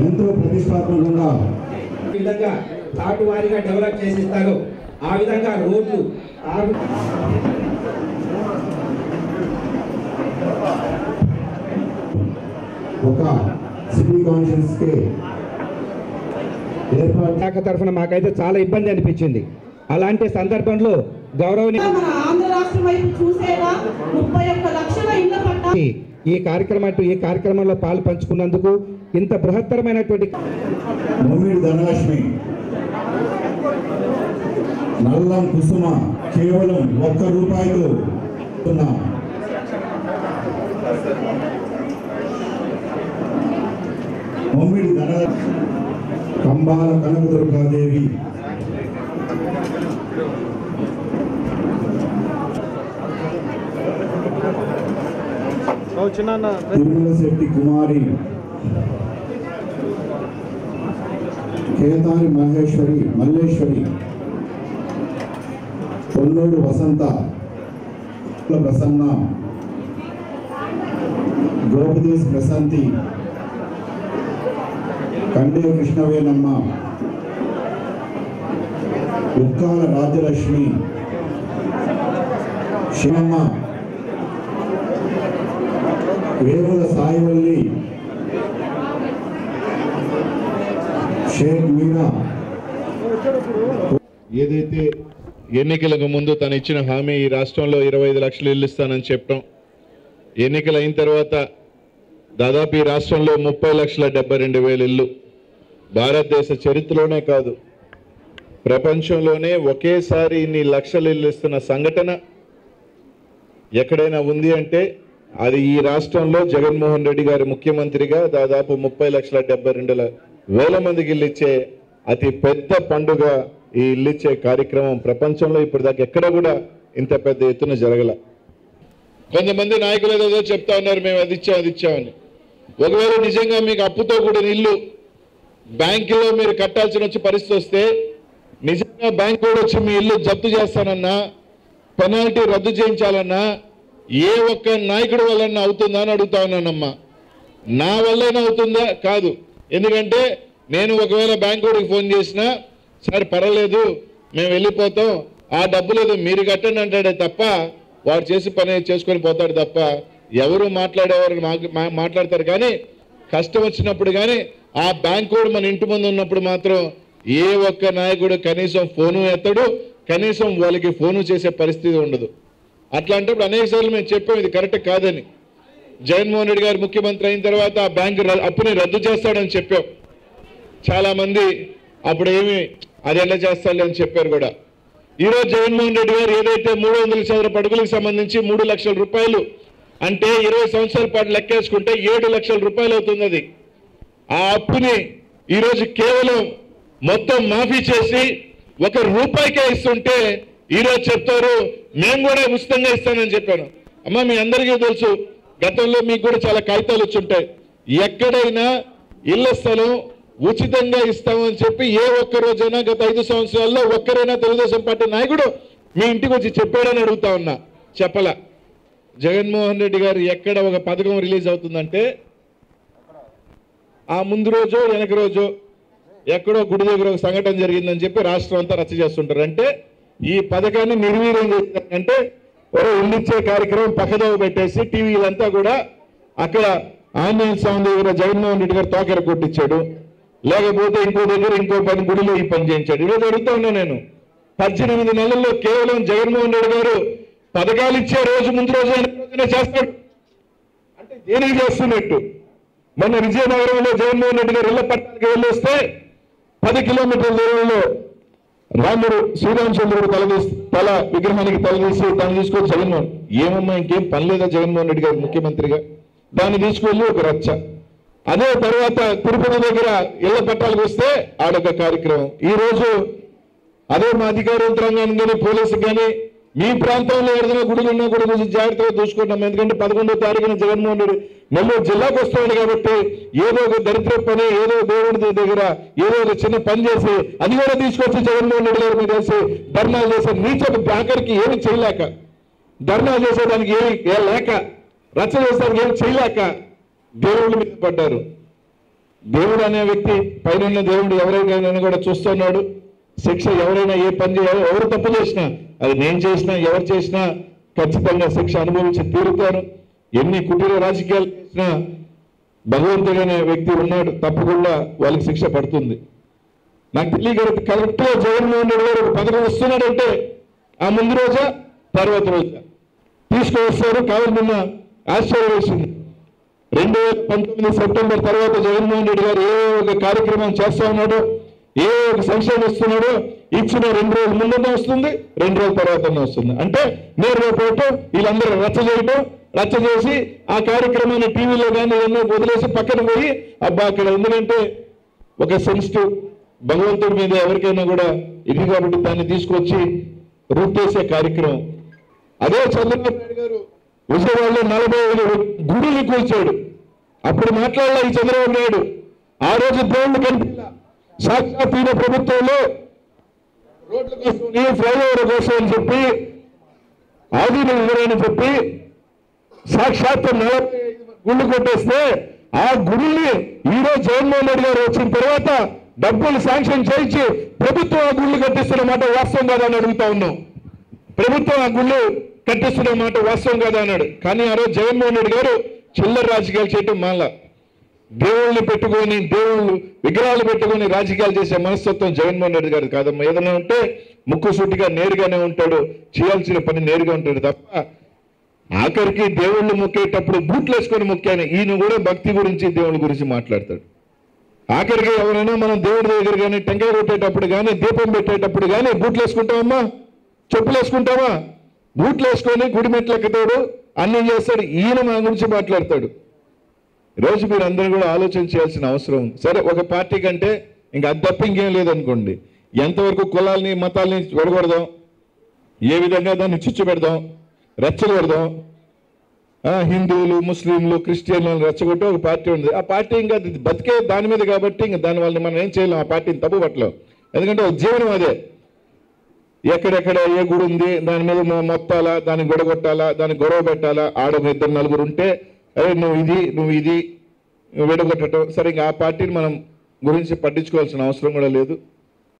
ఎంతో ప్రతిష్టాత్మకంగా విధంగా థాట్ వారీగా డెవలప్ చేసి ఇస్తారు. ఆ విధంగా రోడ్లు ఒక సిటీ కాన్షియన్స్ కి శాఖ తరఫున మాకైతే చాలా ఇబ్బంది అనిపించింది. అలాంటి సందర్భంలో గౌరవనీయ మన ఆంధ్ర రాష్ట్రం వైపు చూసేలా 31 లక్షల ఇళ్ల పట్టా ఈ కార్యక్రమంలో పాలు పంచుకున్నందుకు ఇంత బృహత్తరమైనటువంటి మొమ్మిడి ధనలక్ష్మి నల్లం కుసుమ కేవలం ₹1 ఉన్నాం. మొమ్మిడి ధనలక్ష్మి కంబాల కనకదుర్గాదేవి తిరుమల శెట్టి కుమారి కేతారి మల్లేశ్వరి కొల్లూరు వసంత ప్రసన్న గోపదేశ్ ప్రశాంతి కండే కృష్ణవేనమ్మ ఉక్కాల రాజ్యలక్ష్మి శివమ్మ వేముల సాయివల్లి షేక్ మీరా. ఏదైతే ఎన్నికలకు ముందు తను ఇచ్చిన హామీ ఈ రాష్ట్రంలో 25 లక్షలు ఇల్లు ఇస్తానని చెప్పడం, ఎన్నికలు అయిన తర్వాత దాదాపు ఈ రాష్ట్రంలో 30,72,000 ఇల్లు భారతదేశ చరిత్రలోనే కాదు ప్రపంచంలోనే ఒకేసారి ఇన్ని లక్షల ఇల్లు ఇస్తున్న సంఘటన ఎక్కడైనా ఉంది అంటే అది ఈ రాష్ట్రంలో జగన్మోహన్ రెడ్డి గారి ముఖ్యమంత్రిగా దాదాపు 30,72,000 మందికి ఇల్లు ఇచ్చే అతి పెద్ద పండుగ ఈ ఇల్లు ఇచ్చే కార్యక్రమం ప్రపంచంలో ఇప్పటిదాకా ఎక్కడ కూడా ఇంత పెద్ద ఎత్తున జరగల. కొంతమంది నాయకులు ఏదో చెప్తా ఉన్నారు మేము అది ఇచ్చామని. ఒకవేళ నిజంగా మీకు అప్పుతో కూడిన ఇల్లు బ్యాంకులో మీరు కట్టాల్సిన పరిస్థితి వస్తే నిజంగా బ్యాంకు కూడా వచ్చి మీ ఇల్లు జప్తు చేస్తానన్నా పెనాల్టీ రద్దు చేయించాలన్నా ఏ ఒక్క నాయకుడి వల్లన్నా అవుతుందా అని అడుగుతా ఉన్నానమ్మా. నా వల్లైనా అవుతుందా? కాదు. ఎందుకంటే నేను ఒకవేళ బ్యాంకుడికి ఫోన్ చేసినా సరే పర్వాలేదు మేము వెళ్ళిపోతాం ఆ డబ్బు లేదు మీరు కట్టండి అంటాడే తప్ప వాడు చేసి పని చేసుకొని పోతాడు తప్ప ఎవరు మాట్లాడేవారు మాట్లాడతారు. కానీ కష్టం వచ్చినప్పుడు కానీ ఆ బ్యాంకుడు మన ఇంటి ముందు ఉన్నప్పుడు మాత్రం ఏ ఒక్క నాయకుడు కనీసం ఫోను ఎత్తడు, కనీసం వాళ్ళకి ఫోను చేసే పరిస్థితి ఉండదు. అట్లాంటప్పుడు అనేక సార్లు మేము చెప్పాం ఇది కరెక్ట్ కాదని. జగన్మోహన్ రెడ్డి గారు ముఖ్యమంత్రి అయిన తర్వాత ఆ బ్యాంకు అప్పుని రద్దు చేస్తాడని చెప్పాం. చాలామంది అప్పుడు ఏమి అది ఎలా చేస్తాడు అని చెప్పారు కూడా. ఈరోజు జగన్మోహన్ రెడ్డి గారు ఏదైతే 300 చదరపు అడుగులకు సంబంధించి 3 లక్షల రూపాయలు అంటే 20 సంవత్సరాల పాటు లెక్కేసుకుంటే 7 లక్షల రూపాయలు అవుతుంది. అది ఆ అప్పుని ఈరోజు కేవలం మొత్తం మాఫీ చేసి ₹1 ఇస్తుంటే ఈరోజు చెప్తారు మేము కూడా ఉచితంగా ఇస్తానని చెప్పాను. అమ్మ మీ అందరికీ తెలుసు గతంలో మీకు కూడా చాలా కాగితాలు వచ్చి ఉంటాయి. ఎక్కడైనా ఇళ్ల స్థలం ఉచితంగా ఇస్తామని చెప్పి ఏ ఒక్క రోజైనా గత 5 సంవత్సరాల్లో ఒక్కరైనా తెలుగుదేశం పార్టీ నాయకుడు మీ ఇంటికి వచ్చి చెప్పాడని అడుగుతా ఉన్నా. చెప్పలా. జగన్మోహన్ రెడ్డి గారు ఎక్కడ ఒక పథకం రిలీజ్ అవుతుందంటే ఆ ముందు రోజు వెనక రోజు ఎక్కడో గుడి దగ్గర ఒక సంఘటన జరిగిందని చెప్పి రాష్ట్రం అంతా రచ్చ చేస్తుంటారు. అంటే ఈ పథకాన్ని నిర్వీర్యం చేస్తారంటే ఇల్లు ఇచ్చే కార్యక్రమం పక్కదోవ పెట్టేసి టీవీలంతా కూడా అక్కడ ఆంజనేయ స్వామి దగ్గర జగన్మోహన్ రెడ్డి గారు తోకెర కొట్టించాడు, లేకపోతే ఇంకో దగ్గర ఇంకో పని గుడిలో ఈ పని చేయించాడు. ఈరోజు అడుగుతా ఉన్నా నేను 18 నెలల్లో కేవలం జగన్మోహన్ రెడ్డి గారు పథకాలు ఇచ్చే రోజు ముందు రోజునే చేస్తాడు అంటే దేనికి చేస్తున్నట్టు. మొన్న విజయనగరంలో జగన్మోహన్ రెడ్డి గారు ఇళ్ల పట్టానికి వెళ్ళొస్తే 10 కిలోమీటర్ల దూరంలో రాముడు శ్రీరామచంద్రుడు తల విగ్రహానికి తలదీసి దాన్ని తీసుకొని జగన్మోహన్ ఏమమ్మా ఇంకేం పని లేదా జగన్మోహన్ రెడ్డి గారు ముఖ్యమంత్రిగా దాన్ని తీసుకెళ్ళి ఒక రచ్చ. అదే తర్వాత తిరుపతి దగ్గర ఇళ్ల పట్టాలకు వస్తే ఆడొక కార్యక్రమం. ఈరోజు అదే మా అధికార యంత్రాంగాన్ని కానీ పోలీసు కానీ మీ ప్రాంతంలో ఏదైనా గుడులు ఉన్నా కూడా కొంచెం జాగ్రత్తగా చూసుకుంటాం. ఎందుకంటే 11వ తారీఖున జగన్మోహన్ రెడ్డి నెల్లూరు జిల్లాకు వస్తున్నాడు కాబట్టి ఏదో ఒక దరిద్ర పని ఏదో దేవుడి దగ్గర ఏదో ఒక చిన్న పని చేసి అది కూడా తీసుకొచ్చి జగన్మోహన్ రెడ్డి గారి మీద కలిసి ధర్నాలు చేసే నీచకు బ్యాంకర్కి ఏమి చేయలేక ధర్నాలు చేసేదానికి ఏమి లేక రచ్చ చేసేదానికి ఏమి చేయలేక దేవుళ్ళ మీద పడ్డారు. దేవుడు అనే వ్యక్తి పైన దేవుడు ఎవరైనా కూడా చూస్తున్నాడు. శిక్ష ఎవరైనా ఏ పని ఎవరు తప్పు చేసినా, అది నేను చేసినా ఎవరు చేసినా ఖచ్చితంగా శిక్ష అనుభవించి తీరుతారు. ఎన్ని కుటీర రాజకీయాలు చేసినా భగవంతుడు అనే వ్యక్తి ఉన్నాడు, తప్పకుండా వాళ్ళకి శిక్ష పడుతుంది. నాకు తెలియగలదు కరెక్ట్గా జగన్మోహన్ రెడ్డి గారు పథకం వస్తున్నాడంటే ఆ ముందు రోజా తర్వాత రోజా తీసుకువస్తారు. కావాలి నిన్న ఆశ్చర్యం వేసింది. 2019 సెప్టెంబర్ తర్వాత జగన్మోహన్ రెడ్డి గారు ఏ ఒక కార్యక్రమం చేస్తా ఉన్నాడో, ఏ ఒక సంక్షేమం ఇస్తున్నాడో ఇచ్చిన 2 రోజుల ముందునే వస్తుంది, 2 రోజుల తర్వాతనే వస్తుంది. అంటే నేరుగా పోవటం, వీళ్ళందరూ రచ్చ చేసి ఆ కార్యక్రమాన్ని టీవీలో కానీ ఎన్నో వదిలేసి పక్కన పోయి అబ్బా అక్కడ ఎందుకంటే ఒక సెన్సిటివ్ భగవంతుడి మీద ఎవరికైనా కూడా ఇది కాబట్టి దాన్ని తీసుకొచ్చి రూపేసే కార్యక్రమం. అదే చంద్రబాబు నాయుడు గారు విజయవాడలో 45 గుడులు కూల్చాడు. అప్పుడు మాట్లాడాల ఈ చంద్రబాబు నాయుడు. ఆ రోజు దేవుళ్ళు కనిపించాల. సాక్షాత్ ఈయన ప్రభుత్వంలో రోడ్ల కోసం ఫ్లైఓవర్ కోసం అని చెప్పి ఆధీనం ఇవ్వరని చెప్పి సాక్షాత్ 45 గుళ్ళు కొట్టేస్తే ఆ గుడుల్ని ఈరోజు జగన్మోహన్ రెడ్డి గారు వచ్చిన తర్వాత డబ్బులు శాంక్షన్ చేయించి ప్రభుత్వం ఆ గుళ్ళు కట్టిస్తున్న మాట వాస్తవం కాదా అని అడుగుతా ఉన్నాం. ప్రభుత్వం ఆ గుళ్ళు కట్టిస్తున్న మాట వాస్తవం కాదా అన్నాడు. కానీ ఆ రోజు జగన్మోహన్ రెడ్డి గారు చిల్లర రాజకీయాలు చేయటం మాలా. దేవుళ్ళని పెట్టుకొని విగ్రహాలు పెట్టుకొని రాజకీయాలు చేసే మనస్తత్వం జగన్మోహన్ రెడ్డి గారు కాదమ్మా. ఏదైనా ఉంటే ముక్కుసూటిగా నేరుగానే ఉంటాడు, చేయాల్సిన పని నేరుగా ఉంటాడు తప్ప ఆఖరికి దేవుళ్ళు మొక్కేటప్పుడు బూట్లు వేసుకొని మొక్కాను. ఈయన కూడా భక్తి గురించి దేవుడి గురించి మాట్లాడతాడు. ఆఖరికి ఎవరైనా మనం దేవుడి దగ్గర కానీ టెంకాయ కొట్టేటప్పుడు కానీ దీపం పెట్టేటప్పుడు కానీ బూట్లు వేసుకుంటామమ్మా, చెప్పులు వేసుకుంటామా? బూట్లు వేసుకొని గుడి మెట్లు ఎక్కుతాడు, అన్నీ చేస్తాడు. ఈయన మన గురించి మాట్లాడతాడు. ఈరోజు మీరు అందరూ కూడా ఆలోచన చేయాల్సిన అవసరం ఉంది. సరే, ఒక పార్టీ కంటే ఇంకా అది తప్ప ఇంకేం లేదనుకోండి. ఎంతవరకు కులాలని మతాలని విడగొడదాం, ఏ విధంగా దాన్ని చిచ్చు పెడదాం, రెచ్చలు పెడదాం, హిందువులు ముస్లింలు క్రిస్టియన్లను రెచ్చగొట్టి ఒక పార్టీ ఉంది. ఆ పార్టీ ఇంకా బతికే దాని మీద కాబట్టి ఇంకా దాని వల్ల మనం ఏం చేయలేం. ఆ పార్టీని తప్పు పట్టలేం. ఎందుకంటే జీవనం అదే. ఎక్కడెక్కడ ఏ గుడి ఉంది దాని మీద మొత్తాలా, దాన్ని విడగొట్టాలా, దాన్ని గొడవ పెట్టాలా. ఆడ 2-4 ఉంటే అరే నువ్వు ఇది విడగొట్టడం. సరే, ఇంకా ఆ పార్టీని మనం గురించి పట్టించుకోవాల్సిన అవసరం కూడా లేదు.